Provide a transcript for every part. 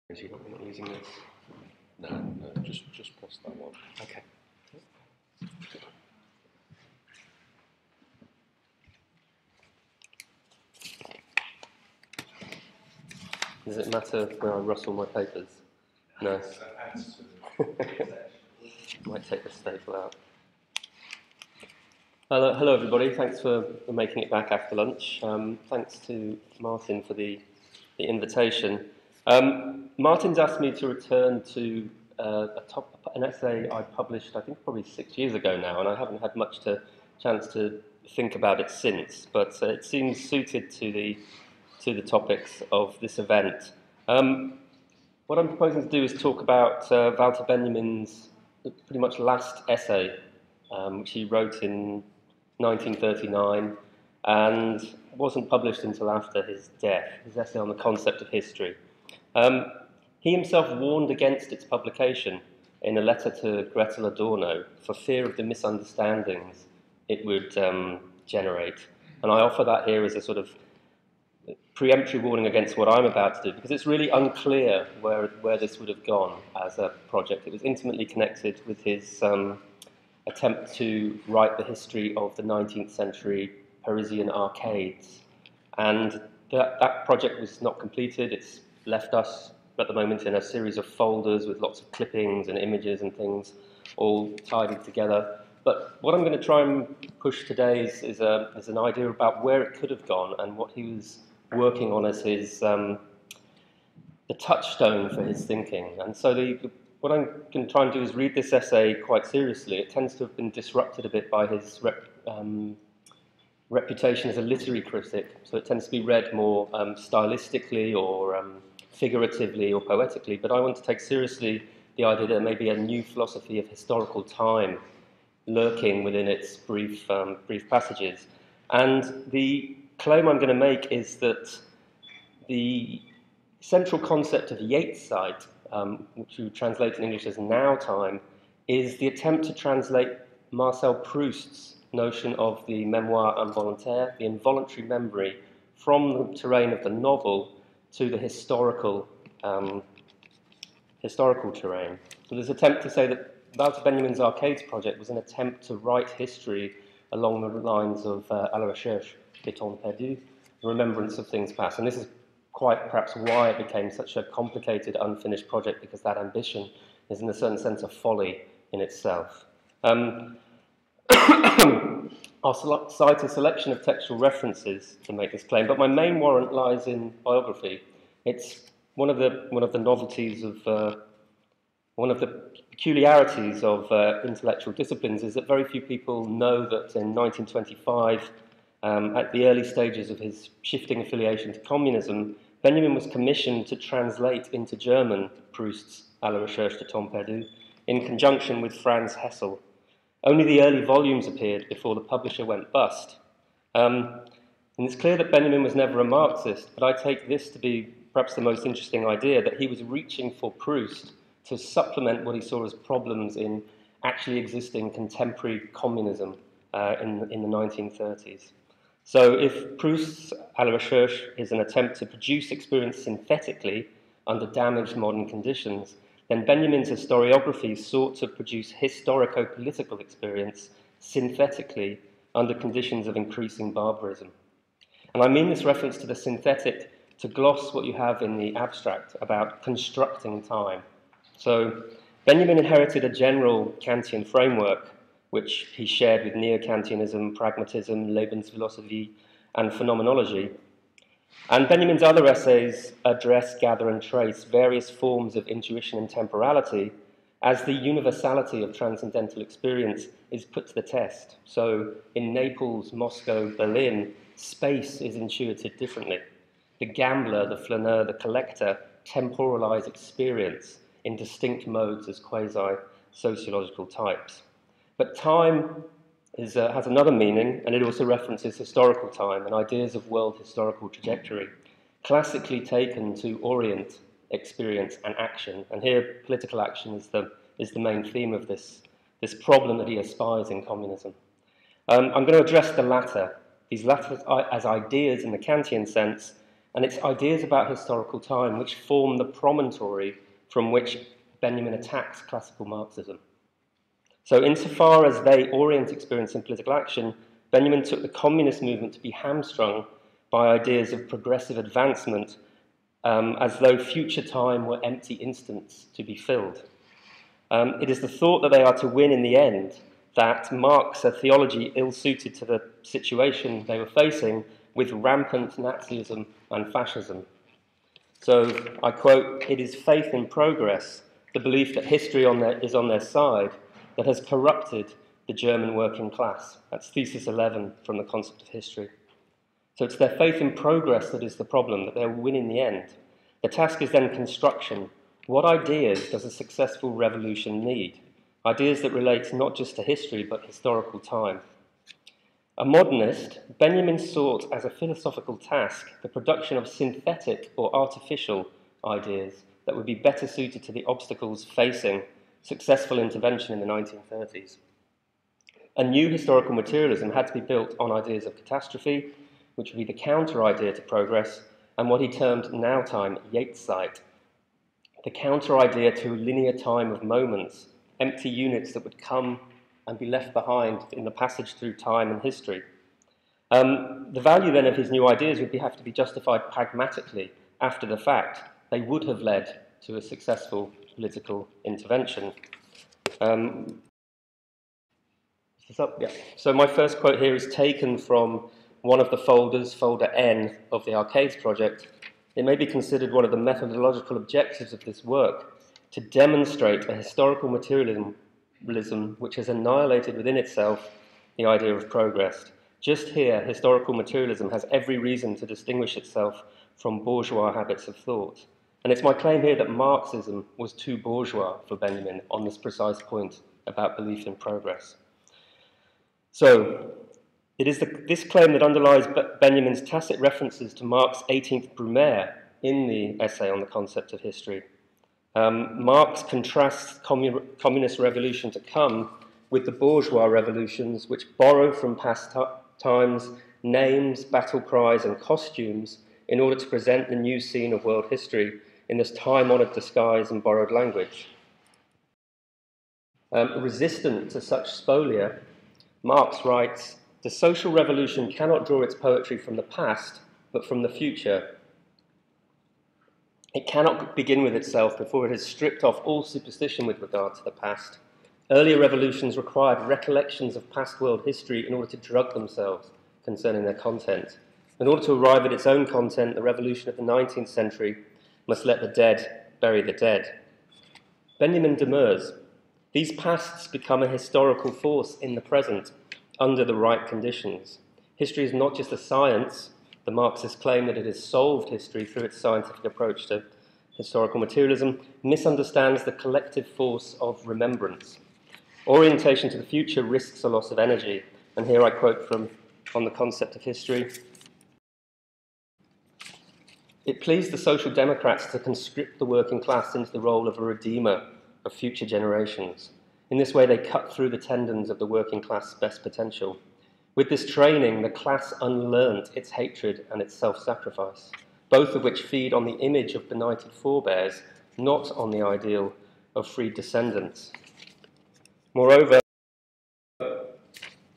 Is you not using this? No, just press that one. Okay. Does it matter where I rustle my papers? No. Might take the staple out. Hello everybody. Thanks for making it back after lunch. Thanks to Martin for the invitation. Martin's asked me to return to an essay I published, I think probably 6 years ago now, and I haven't had much chance to think about it since, but it seems suited to the topics of this event. What I'm proposing to do is talk about Walter Benjamin's pretty much last essay, which he wrote in 1939 and wasn't published until after his death, his essay on the concept of history. He himself warned against its publication in a letter to Gretel Adorno for fear of the misunderstandings it would generate. And I offer that here as a sort of preemptory warning against what I'm about to do, because it's really unclear where this would have gone as a project. It was intimately connected with his attempt to write the history of the 19th century Parisian arcades. And that project was not completed. It's left us at the moment in a series of folders with lots of clippings and images and things all tidied together. But what I'm going to try and push today is an idea about where it could have gone and what he was working on as his the touchstone for his thinking. And so what I'm going to try and do is read this essay quite seriously. It tends to have been disrupted a bit by his reputation as a literary critic, so it tends to be read more stylistically or figuratively or poetically, but I want to take seriously the idea that there may be a new philosophy of historical time lurking within its brief passages. And the claim I'm going to make is that the central concept of Yatesite, which you translate in English as now time, is the attempt to translate Marcel Proust's notion of the mémoire involontaire, the involuntary memory, from the terrain of the novel to the historical terrain. So there's an attempt to say that Walter Benjamin's Arcades project was an attempt to write history along the lines of à la recherche des temps perdus, the remembrance of things past. And this is quite perhaps why it became such a complicated, unfinished project, because that ambition is in a certain sense a folly in itself. I'll cite a selection of textual references to make this claim, but my main warrant lies in biography. It's one of the novelties of, one of the peculiarities of intellectual disciplines is that very few people know that in 1925, at the early stages of his shifting affiliation to communism, Benjamin was commissioned to translate into German Proust's À la recherche de temps perdu in conjunction with Franz Hessel. Only the early volumes appeared before the publisher went bust. And it's clear that Benjamin was never a Marxist, but I take this to be perhaps the most interesting idea, that he was reaching for Proust to supplement what he saw as problems in actually existing contemporary communism in the 1930s. So if Proust's À la recherche is an attempt to produce experience synthetically under damaged modern conditions, then Benjamin's historiography sought to produce historico-political experience synthetically under conditions of increasing barbarism. And I mean this reference to the synthetic to gloss what you have in the abstract about constructing time. So Benjamin inherited a general Kantian framework, which he shared with neo-Kantianism, pragmatism, Lebensphilosophie, and phenomenology. And Benjamin's other essays address, gather, and trace various forms of intuition and temporality as the universality of transcendental experience is put to the test. So in Naples, Moscow, Berlin, space is intuited differently. The gambler, the flaneur, the collector temporalize experience in distinct modes as quasi-sociological types. But time has another meaning, and it also references historical time and ideas of world historical trajectory, classically taken to orient experience and action. And here, political action is the main theme of this problem that he aspires in communism. I'm going to address the latter, these latter as ideas in the Kantian sense, and it's ideas about historical time which form the promontory from which Benjamin attacks classical Marxism. So insofar as they orient experience in political action, Benjamin took the communist movement to be hamstrung by ideas of progressive advancement, as though future time were empty instants to be filled. It is the thought that they are to win in the end that marks a theology ill-suited to the situation they were facing with rampant Nazism and fascism. So, I quote, "It is faith in progress, the belief that history is on their side, that has corrupted the German working class." That's thesis 11 from the concept of history. So it's their faith in progress that is the problem, that they'll win in the end. The task is then construction. What ideas does a successful revolution need? Ideas that relate not just to history, but historical time. A modernist, Benjamin sought as a philosophical task the production of synthetic or artificial ideas that would be better suited to the obstacles facing successful intervention in the 1930s. A new historical materialism had to be built on ideas of catastrophe, which would be the counter-idea to progress, and what he termed now-time, Yatesite, the counter-idea to a linear time of moments, empty units that would come and be left behind in the passage through time and history. The value then of his new ideas would have to be justified pragmatically after the fact. They would have led to a successful political intervention. Yeah. So my first quote here is taken from one of the folders, folder N, of the Arcades project. It may be considered one of the methodological objectives of this work to demonstrate a historical materialism which has annihilated within itself the idea of progress. Just here, historical materialism has every reason to distinguish itself from bourgeois habits of thought. And it's my claim here that Marxism was too bourgeois for Benjamin on this precise point about belief in progress. So, it is this claim that underlies Benjamin's tacit references to Marx's 18th Brumaire in the essay on the concept of history. Marx contrasts communist revolution to come with the bourgeois revolutions which borrow from past times names, battle cries, and costumes in order to present the new scene of world history in this time-honoured disguise and borrowed language. Resistant to such spolia, Marx writes, "The social revolution cannot draw its poetry from the past, but from the future. It cannot begin with itself before it has stripped off all superstition with regard to the past. Earlier revolutions required recollections of past world history in order to drug themselves concerning their content. In order to arrive at its own content, the revolution of the 19th century must let the dead bury the dead." Benjamin demurs. These pasts become a historical force in the present, under the right conditions. History is not just a science. The Marxists claim that it has solved history through its scientific approach to historical materialism, misunderstands the collective force of remembrance. Orientation to the future risks a loss of energy. And here I quote from On the Concept of History. "It pleased the Social Democrats to conscript the working class into the role of a redeemer of future generations. In this way, they cut through the tendons of the working class' best potential. With this training, the class unlearnt its hatred and its self-sacrifice, both of which feed on the image of benighted forebears, not on the ideal of freed descendants. Moreover,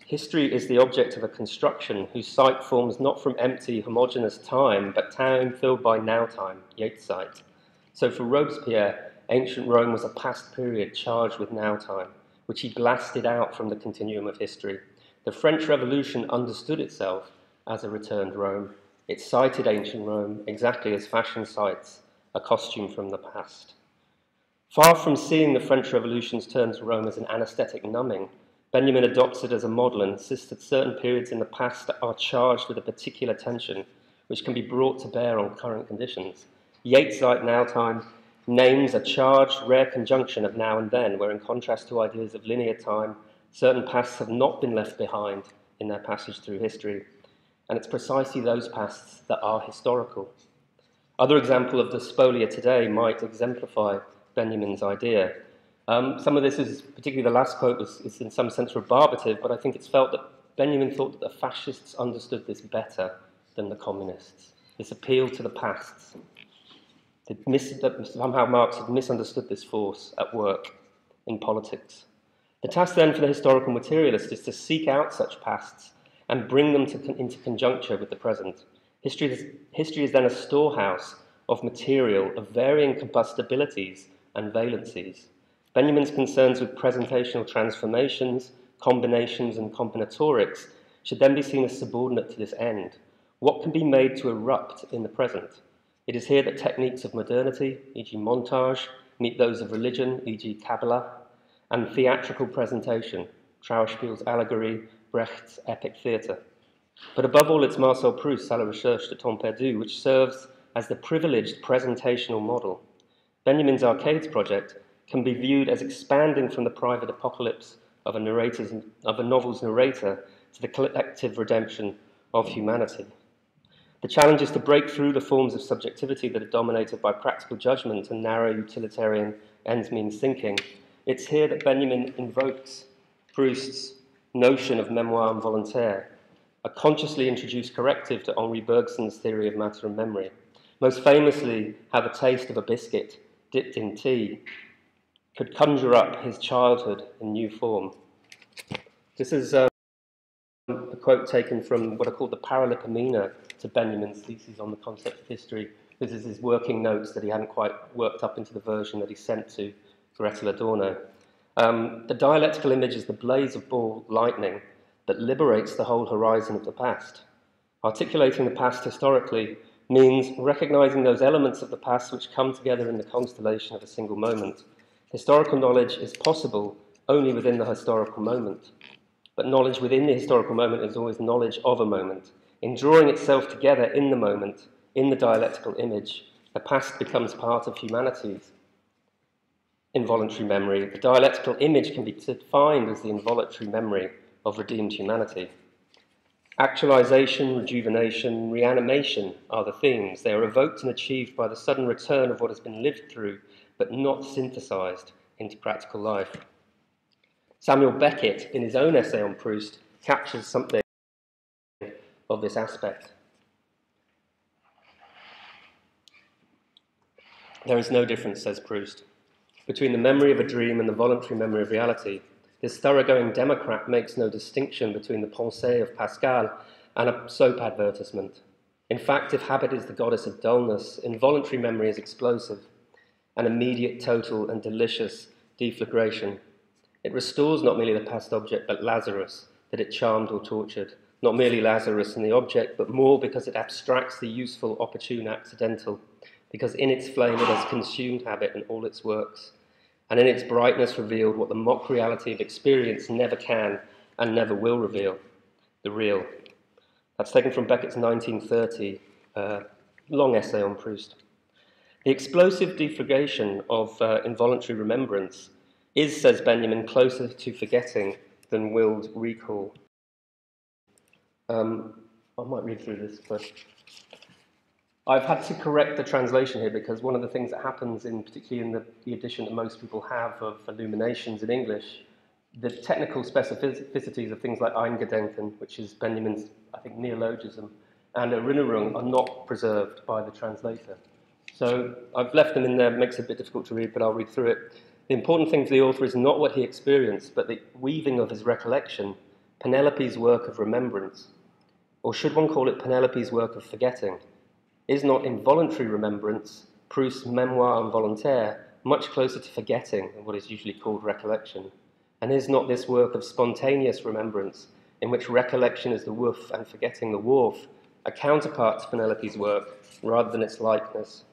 history is the object of a construction whose site forms not from empty, homogeneous time, but time filled by now-time, Yatesite. So for Robespierre, ancient Rome was a past period charged with now-time, which he blasted out from the continuum of history. The French Revolution understood itself as a returned Rome. It cited ancient Rome exactly as fashion cites a costume from the past. Far from seeing the French Revolution's turn to Rome as an anesthetic numbing, Benjamin adopts it as a model and insists that certain periods in the past are charged with a particular tension, which can be brought to bear on current conditions. Yatesite now-time names a charged, rare conjunction of now and then, where in contrast to ideas of linear time, certain pasts have not been left behind in their passage through history. And it's precisely those pasts that are historical. Other example of the spolia today might exemplify Benjamin's idea. Some of this is, particularly the last quote, is in some sense rebarbative, but I think it's felt that Benjamin thought that the fascists understood this better than the communists. this appeal to the past. Somehow Marx had misunderstood this force at work in politics. The task then for the historical materialist is to seek out such pasts and bring them into conjuncture with the present. History is then a storehouse of material of varying combustibilities and valencies. Benjamin's concerns with presentational transformations, combinations, and combinatorics should then be seen as subordinate to this end. What can be made to erupt in the present? It is here that techniques of modernity, e.g. montage, meet those of religion, e.g. Kabbalah, and theatrical presentation, Trauerspiel's allegory, Brecht's epic theatre. But above all, it's Marcel Proust's À la recherche de temps perdu, which serves as the privileged presentational model. Benjamin's Arcades project can be viewed as expanding from the private apocalypse of a novel's narrator to the collective redemption of humanity. The challenge is to break through the forms of subjectivity that are dominated by practical judgment and narrow utilitarian ends-means thinking. It's here that Benjamin invokes Proust's notion of mémoire involontaire, a consciously introduced corrective to Henri Bergson's theory of matter and memory. Most famously, how the taste of a biscuit dipped in tea could conjure up his childhood in new form. This is a quote taken from what are called the Paralipomena to Benjamin's thesis on the concept of history. This is his working notes that he hadn't quite worked up into the version that he sent to Gretel Adorno. The dialectical image is the blaze of ball lightning that liberates the whole horizon of the past. Articulating the past historically means recognizing those elements of the past which come together in the constellation of a single moment. Historical knowledge is possible only within the historical moment. But knowledge within the historical moment is always knowledge of a moment. In drawing itself together in the moment, in the dialectical image, the past becomes part of humanity's involuntary memory. The dialectical image can be defined as the involuntary memory of redeemed humanity. Actualization, rejuvenation, reanimation are the themes. They are evoked and achieved by the sudden return of what has been lived through, but not synthesized into practical life. Samuel Beckett, in his own essay on Proust, captures something of this aspect. There is no difference, says Proust, between the memory of a dream and the voluntary memory of reality. This thoroughgoing democrat makes no distinction between the pensée of Pascal and a soap advertisement. In fact, if habit is the goddess of dullness, involuntary memory is explosive, an immediate, total, and delicious deflagration. It restores not merely the past object, but Lazarus, that it charmed or tortured. Not merely Lazarus and the object, but more because it abstracts the useful, opportune, accidental, because in its flame it has consumed habit and all its works, and in its brightness revealed what the mock reality of experience never can and never will reveal, the real. That's taken from Beckett's 1930 long essay on Proust. The explosive deflagration of involuntary remembrance is, says Benjamin, closer to forgetting than willed recall. I might read through this, but I've had to correct the translation here because one of the things that happens, particularly in the edition that most people have of Illuminations in English, the technical specificities of things like Eingedenken, which is Benjamin's, I think, neologism, and Erinnerung are not preserved by the translator. So I've left them in there. It makes it a bit difficult to read, but I'll read through it. The important thing for the author is not what he experienced, but the weaving of his recollection, Penelope's work of remembrance. Or should one call it Penelope's work of forgetting? Is not involuntary remembrance, Proust's mémoire involontaire, much closer to forgetting than what is usually called recollection? And is not this work of spontaneous remembrance, in which recollection is the woof and forgetting the wharf, a counterpart to Penelope's work rather than its likeness?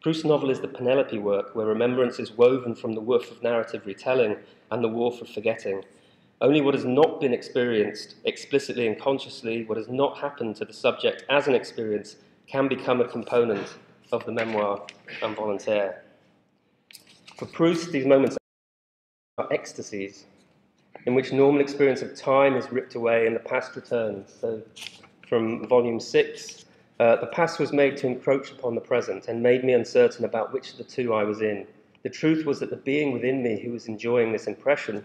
Proust's novel is the Penelope work, where remembrance is woven from the woof of narrative retelling and the wharf of forgetting. Only what has not been experienced explicitly and consciously, what has not happened to the subject as an experience, can become a component of the mémoire involontaire. For Proust, these moments are ecstasies, in which normal experience of time is ripped away and the past returns. So, from volume 6, the past was made to encroach upon the present and made me uncertain about which of the two I was in. The truth was that the being within me who was enjoying this impression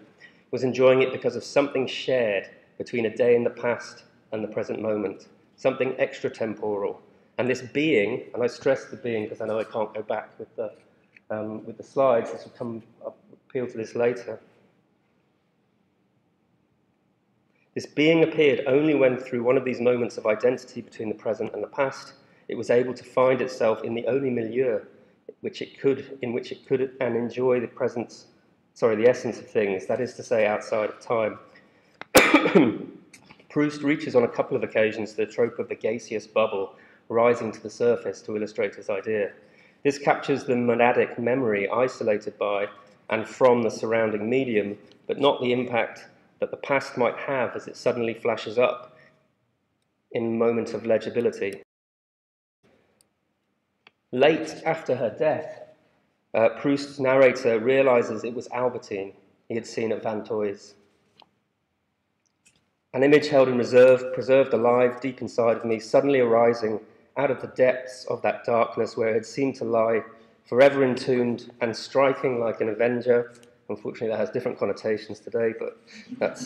was enjoying it because of something shared between a day in the past and the present moment, something extratemporal. And this being, and I stress the being because I know I can't go back with the slides, this will come up, appeal to this later. This being appeared only when, through one of these moments of identity between the present and the past, it was able to find itself in the only milieu in which it could and enjoy the essence of things, that is to say, outside of time. Proust reaches on a couple of occasions the trope of the gaseous bubble rising to the surface to illustrate his idea. This captures the monadic memory isolated by and from the surrounding medium, but not the impact that the past might have as it suddenly flashes up in a moment of legibility. Late after her death, Proust's narrator realizes it was Albertine he had seen at Vinteuil's. An image held in reserve, preserved alive deep inside of me, suddenly arising out of the depths of that darkness where it had seemed to lie, forever entombed and striking like an avenger. Unfortunately, that has different connotations today, but that's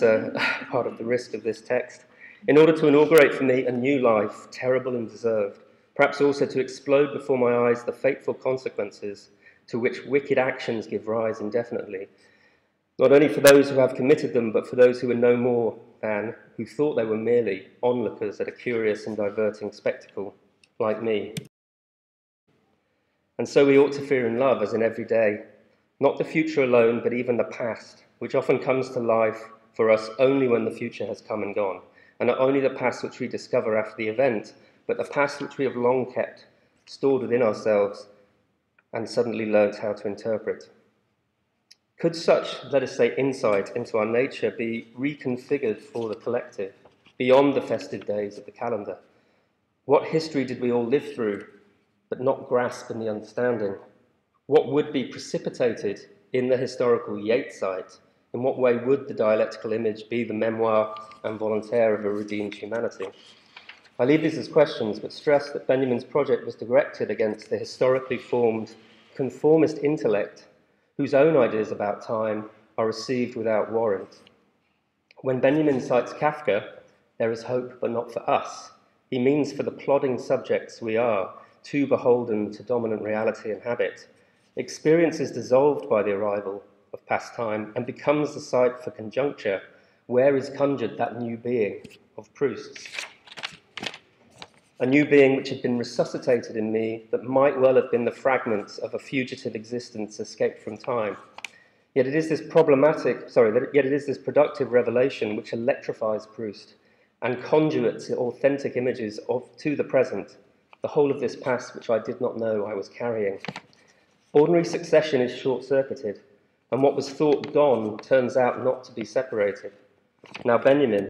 part of the risk of this text. In order to inaugurate for me a new life, terrible and deserved, perhaps also to explode before my eyes the fateful consequences to which wicked actions give rise indefinitely, not only for those who have committed them, but for those who are no more than, who thought they were merely onlookers at a curious and diverting spectacle, like me. And so we ought to fear in love, as in every day, not the future alone, but even the past, which often comes to life for us only when the future has come and gone, and not only the past which we discover after the event, but the past which we have long kept, stored within ourselves, and suddenly learnt how to interpret. Could such, let us say, insight into our nature be reconfigured for the collective, beyond the festive days of the calendar? What history did we all live through, but not grasp in the understanding? What would be precipitated in the historical Yeatsite? In what way would the dialectical image be the memoir and volontaire of a redeemed humanity? I leave these as questions, but stress that Benjamin's project was directed against the historically formed conformist intellect whose own ideas about time are received without warrant. When Benjamin cites Kafka, there is hope, but not for us. He means for the plodding subjects we are, too beholden to dominant reality and habit. Experience is dissolved by the arrival of past time and becomes the site for conjuncture, where is conjured that new being of Proust's. A new being which had been resuscitated in me that might well have been the fragments of a fugitive existence escaped from time. Yet it is this productive revelation which electrifies Proust and conduits authentic images to the present, the whole of this past which I did not know I was carrying. Ordinary succession is short-circuited, and what was thought gone turns out not to be separated. Now Benjamin,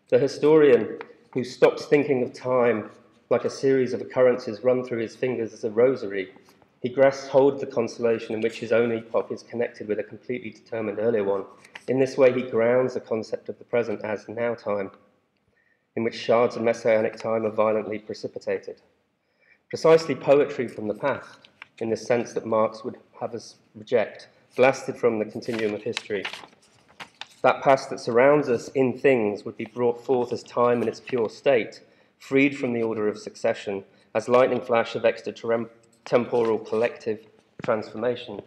the historian who stops thinking of time like a series of occurrences run through his fingers as a rosary, he grasps hold of the constellation in which his own epoch is connected with a completely determined earlier one. In this way, he grounds the concept of the present as now time, in which shards of messianic time are violently precipitated. Precisely poetry from the past, in the sense that Marx would have us reject, blasted from the continuum of history. That past that surrounds us in things would be brought forth as time in its pure state, freed from the order of succession, as lightning flash of extratemporal collective transformation.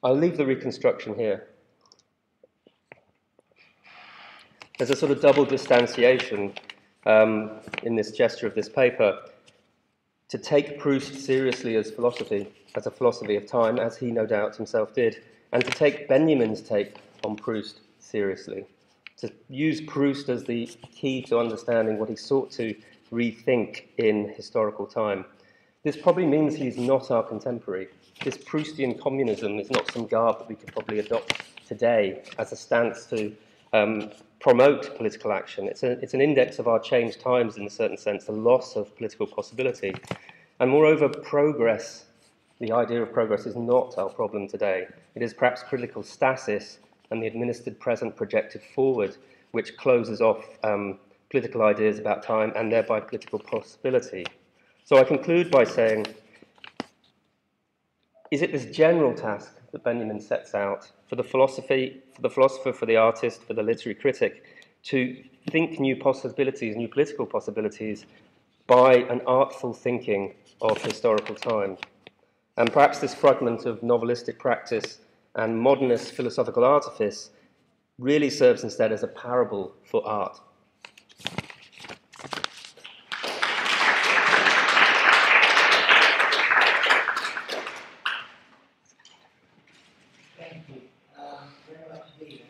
I'll leave the reconstruction here. There's a sort of double distanciation in this gesture of this paper, to take Proust seriously as a philosophy of time, as he no doubt himself did, and to take Benjamin's take on Proust seriously, to use Proust as the key to understanding what he sought to rethink in historical time. This probably means he's not our contemporary. This Proustian communism is not some garb that we could probably adopt today as a stance to promote political action. It's an index of our changed times in a certain sense, the loss of political possibility. And moreover, progress, the idea of progress, is not our problem today. It is perhaps political stasis and the administered present projected forward, which closes off political ideas about time and thereby political possibility. So I conclude by saying, is it this general task that Benjamin sets out for the philosopher, for the artist, for the literary critic, to think new possibilities, new political possibilities, by an artful thinking of historical time. And perhaps this fragment of novelistic practice and modernist philosophical artifice really serves instead as a parable for art. Thank you very much indeed.